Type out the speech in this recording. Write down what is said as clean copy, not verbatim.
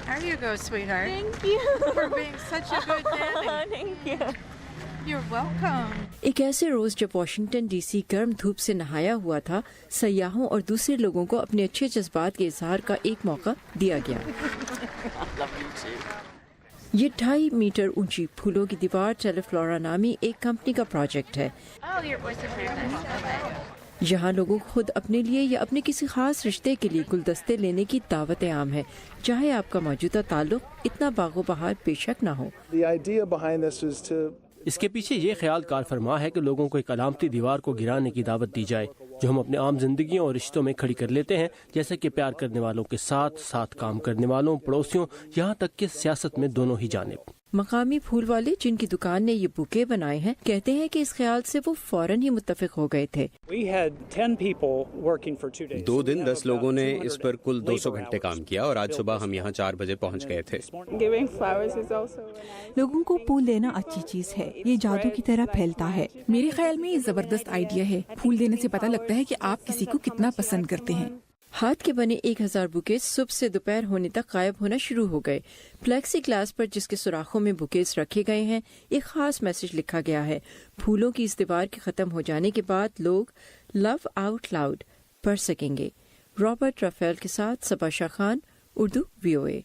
There you go, sweetheart. Thank you For being such a good nanny. Thank you. You're welcome. ایک ایسے روز جب Washington D C گرم دھوپ سے نہایا ہوا تھا، سیاحوں اور دوسرے لوگوں کو اپنے اچھے جذبات کے اظہار کا ایک موقع دیا گیا۔ یہ 2.5 میٹر اونچی پھولوں کی دیوار ٹیلیفلورا نامی ایک کمپنی کا پروجیکٹ ہے۔ Oh, your voice is very nice. یہاں لوگوں کو خود اپنے لیے یا اپنے کسی خاص رشتے کے لیے گلدستے لینے کی دعوت عام ہے، چاہے آپ کا موجودہ تعلق اتنا باغ و بہار بے شک نہ ہو۔ The idea behind this is to اس کے پیچھے یہ خیال کار فرما ہے کہ لوگوں کو ایک علامتی دیوار کو گرانے کی دعوت دی جائے جو ہم اپنے عام زندگیوں اور رشتوں میں کھڑی کر لیتے ہیں، جیسے کہ پیار کرنے والوں کے ساتھ، ساتھ کام کرنے والوں، پڑوسیوں، یہاں تک کہ سیاست میں دونوں ہی جانب۔ مقامی پھول والے جن کی دکان نے یہ بوکے بنائے ہیں کہتے ہیں کہ اس خیال سے وہ فوراً ہی متفق ہو گئے تھے۔ 2 دن 10 لوگوں نے اس پر کل 200 گھنٹے کام کیا اور آج صبح ہم یہاں 4 بجے پہنچ گئے تھے۔ لوگوں کو پھول دینا اچھی چیز ہے، یہ جادو کی طرح پھیلتا ہے۔ میرے خیال میں یہ زبردست آئیڈیا ہے، پھول دینے سے پتہ لگتا ہے کہ آپ کسی کو کتنا پسند کرتے ہیں۔ ہاتھ کے بنے 1000 بوکیز صبح سے دوپہر ہونے تک غائب ہونا شروع ہو گئے۔ پلیکسی گلاس پر جس کے سوراخوں میں بوکیز رکھے گئے ہیں ایک خاص میسج لکھا گیا ہے۔ پھولوں کی اس دیوار کے ختم ہو جانے کے بعد لوگ لو آؤٹ لاؤڈ پڑھ سکیں گے۔ رابرٹ رافیل کے ساتھ صبا شاہ خان، اردو VOA۔